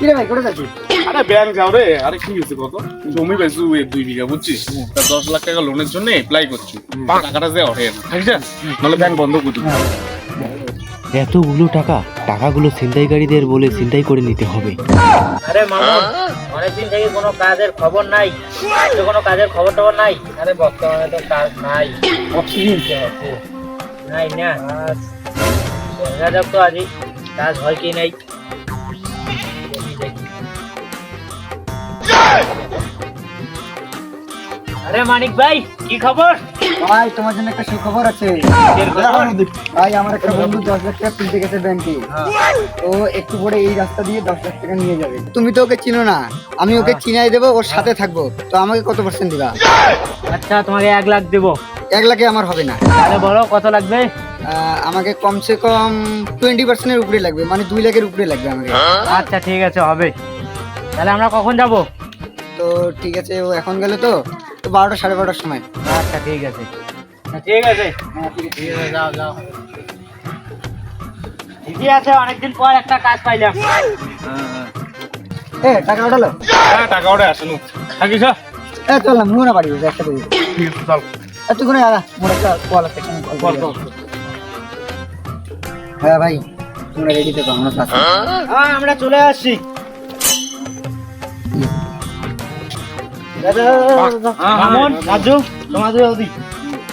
কিরে ভাই কোথায় যাচ্ছিস? আরে ব্যাংক যাও রে। আরে কি হয়েছে কত জমি বেচু 2 বিঘা বুঝছিস, তা 10 লাখ টাকা লোনের জন্য অ্যাপ্লাই করছি, টাকাটা যে ওঠে না ঠিক আছে, নাহলে ব্যাংক বন্ধ করে দিবে। এতগুলো টাকাগুলো ছিনতাইকারীদের বলে ছিনতাই করে নিতে হবে। আরে মামুন, অনেকদিন থেকে কোনো কাজের খবর নাই, তো কোনো কাজের খবর টবর নাই। আরে বর্তমানে তো কাজ নাই, নাই না দেখা যাক তো আজই কাজ হয় কি নাই। আরে মানিক ভাই কি খবর? ভাই তোমার জন্য একটা সুখবর আছে। ভাই আমার একটা বন্ধু 10 লাখ টাকা তুলতে গেছে ব্যাংকে, তো একটু পরে এই রাস্তা দিয়ে 10 লাখ টাকা নিয়ে যাবে। তুমি তো ওকে চিনো না, আমি ওকে চিনাই দেবো, ওর সাথে থাকবো। তো আমাকে কত পার্সেন্ট দিবা? আচ্ছা তোমাকে 1 লাখ দেবো। 1 লাখে আমার হবে না। তাহলে বলো কত লাগবে? আমাকে কমসে কম 20% উপরে লাগবে, মানে 2 লাখের উপরে লাগবে আমাকে। আচ্ছা ঠিক আছে হবে। তাহলে আমরা কখন যাব? তো ঠিক আছে, ও এখন গেলে তো 12টা 12:30টার সময়। আচ্ছা ঠিক আছে, ঠিক আছে যাও যাও। ঠিকই আছে, অনেকদিন পর একটা কাজ পাইলাম। টাকা ওঠালো? হ্যাঁ টাকা ওঠে আসেন থাকিস। চল না মুনা বাড়ি একসাথে। ঠিক আছে চল। তুই কোনো আদা মোর একটা কল আছে, কল কল। হ্যাঁ ভাই তোমরা রেডি থেকো, আমরা কাছে। হ্যাঁ আমরা চলে আসছি। মামুন রাজু তোমাদের ওদি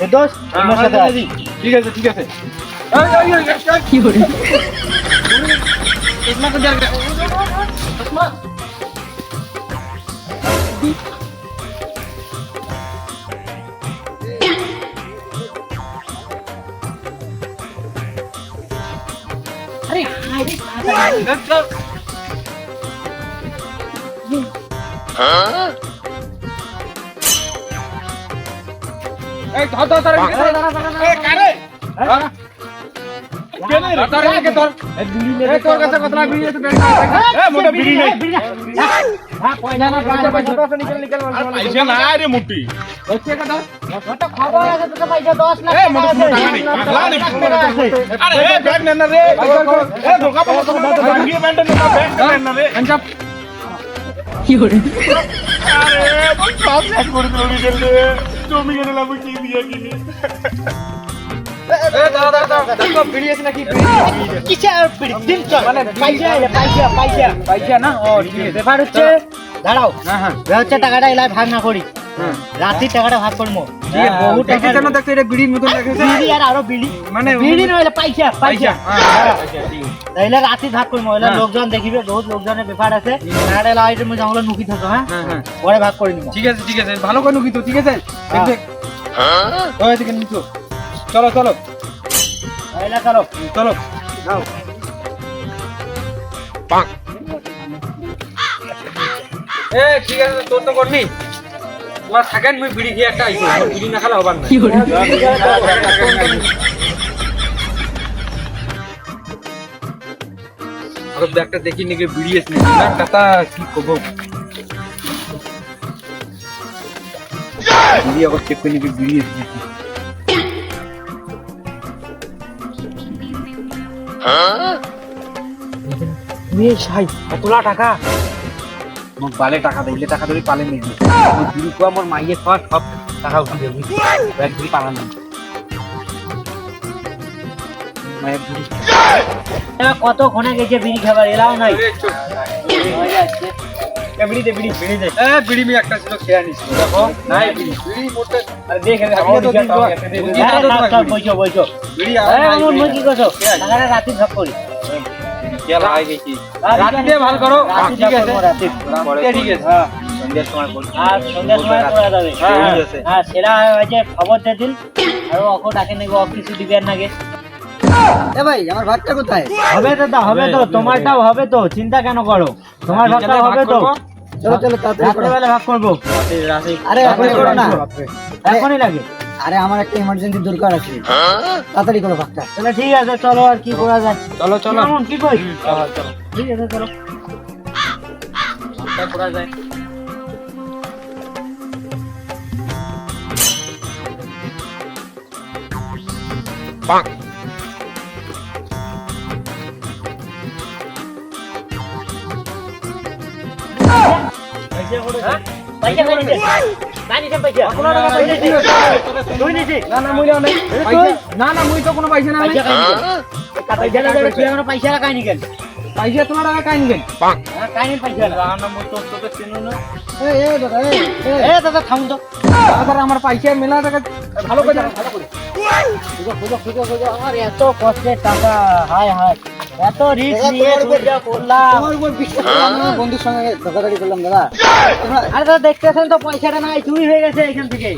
এ দোষ আমার সাথে আছি। ঠিক আছে ঠিক আছে। কি করে এই ধর ধর ধর এই কারে কেন রে ধর কে ধর এই বিড়ি নে তোর কাছে কত না বিড়ি আছে ব্যাংক এ মোটা বিড়ি নাই। হ্যাঁ পয়সা না পয়সা না রে মুটি হচ্ছে কথা কত খবর আছে তো পয়সা 10 লাখ এ মোটা টাকা নেই পাগলা নেই। আরে এ ব্যাংক নেন না রে এ ধোকা পাবো ব্যাংক মেইনটেইন না ব্যাংক নেন না রে আনজাপ কি করে আরে বল সব শেষ করে দিলি গেলে জমি গেলে লাভ কি দিয়ে কিনি। এ দাদা দাদা দেখো বিড়ি আছে নাকি? কিসের বিড়ি দিন চল মানে পয়সা না। ও ঠিক আছে ব্যাপার হচ্ছে দাঁড়াও। হ্যাঁ হ্যাঁ হচ্ছে টাকাটা এলাই ভাগ না করি, রাতের টাকাটা ভাগ করবো। বহু টাকা কেন দেখতে এটা বিড়ির মতন লাগছে? বিড়ি আর আরো বিড়ি মানে বিড়ি নইলে পয়সা তাইলে রাতে ভাগ করবো। এলা লোকজন দেখিবে, বহুত লোকজনের ব্যাপার আছে। টাকাটা এলা আইটেম জঙ্গলে নুকি থাকো। হ্যাঁ পরে ভাগ করে নিব। ঠিক আছে ভালো করে নুকি তো ঠিক আছে। দেখ ওই থেকে নিচো চলো চলো এলা চলো চলো যাও। ঠিক আছে তোর তো করনি তোমার থাকেন মুই বিড়ি দিয়ে একটা আইছি, বিড়ি না খেলে হবার না। আর ব্যাগটা দেখি নাকি বিড়ি আছে না কথা কি কব বিড়ি আবার চেক করে নাকি বিড়ি আছে নাকি। মেয়ে সাই কতলা টাকা মোক বালে টাকা দিলে টাকা ধরে পালে নিবি বিড়ি খোয়া মোর মাইয়ে খাওয়া সব টাকা উঠে দেবি ব্যাগ ধরে পালান না মায়ের বিড়ি কত ক্ষণে গেছে বিড়ি খাবার এলাও নাই। বিড়ি দে বিড়ি বিড়ি দে। বিড়ি মি একটা ছিল খেয়া নিছিল দেখো নাই বিড়ি বিড়ি মোটে আরে দেখে বইছো বিড়ি মই কি করছো টাকাটা রাতে ভাগ করি। কে লাগাই গেছি রাতে ভালো করো। ঠিক আছে ঠিক আছে হ্যাঁ সন্ধ্যার সময় বল আর সন্ধ্যার সময় করা যাবে। হ্যাঁ সেরা হয়েছে খবর দিয়ে দিন আর ওকে ডাকে নেব, কিছু দিবেন নাকি। এ ভাই আমার ভাগটা কোথায়? হবে দাদা হবে তো, তোমারটাও হবে তো, চিন্তা কেন করো, তোমার ভাগটা হবে তো। চলো চলো তাড়াতাড়ি করো। রাত্রেবেলা ভাগ করবো। আরে এখনই করো না, এখনই লাগে। আরে আমার একটা ইমার্জেন্সি দরকার আছে, তাড়াতাড়ি করো ভাগটা। তাহলে ঠিক আছে চলো, আর কি করা যায়। চলো চলো কেমন কি কই? চলো ঠিক আছে চলো করা যায়। হ্যাঁ? পয়সা কাই নিছে? কাই নিছে পয়সা? তুই নিছিস? না না মুই নাই না না মুই তো কোনো পয়সা না পয়সা কাই নিছে? পয়সা না দেবে, তুই এখনো পয়সা কাই নিকেন? পয়সা তোমার টাকা কাই নিবেন হ্যাঁ, কাই নিন পয়সা না। এ দাদা থামুন তো। আবার আমার পয়সা মেলা টাকা ভালো করে ভালো করে আমার এত কষ্টের টাকা, হায় হায়, এত রিস্ক নিয়ে চুরিটা করলাম। আমার উপর বিশ্বাস করে আমি আমার বন্ধুর সঙ্গে ধোকাধড়ি করলাম দাদা। তোমরা আরে দাদা দেখতেছেন তো পয়সাটা নাই, চুরি হয়ে গেছে এখান থেকে।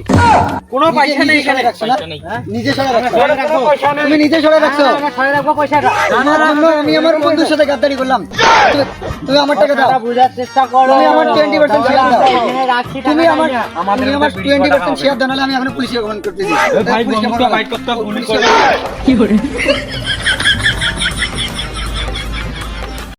কোনো পয়সা নেই এখানে রাখছো না? হ্যাঁ? নিজে সরে রাখছো। সরে রাখবো। তুমি নিজে সরে রাখছো। আমরা সরে রাখবো পয়সাটা। আমার জন্য আমি আমার বন্ধুর সাথে গাদ্দারি করলাম। তুমি আমার টাকা দাও। কথাটা বুঝার চেষ্টা করো। তুমি আমার 20% শেয়ার দাও। এখানে রাখছি তুমি টাকাটা আমার নিয়ে। তুমি আমার 20% শেয়ার দাও, নাহলে আমি এখন পুলিশে ফোন করতেছি। ভাই বন্ধুটা বাইট করতে পুলিশ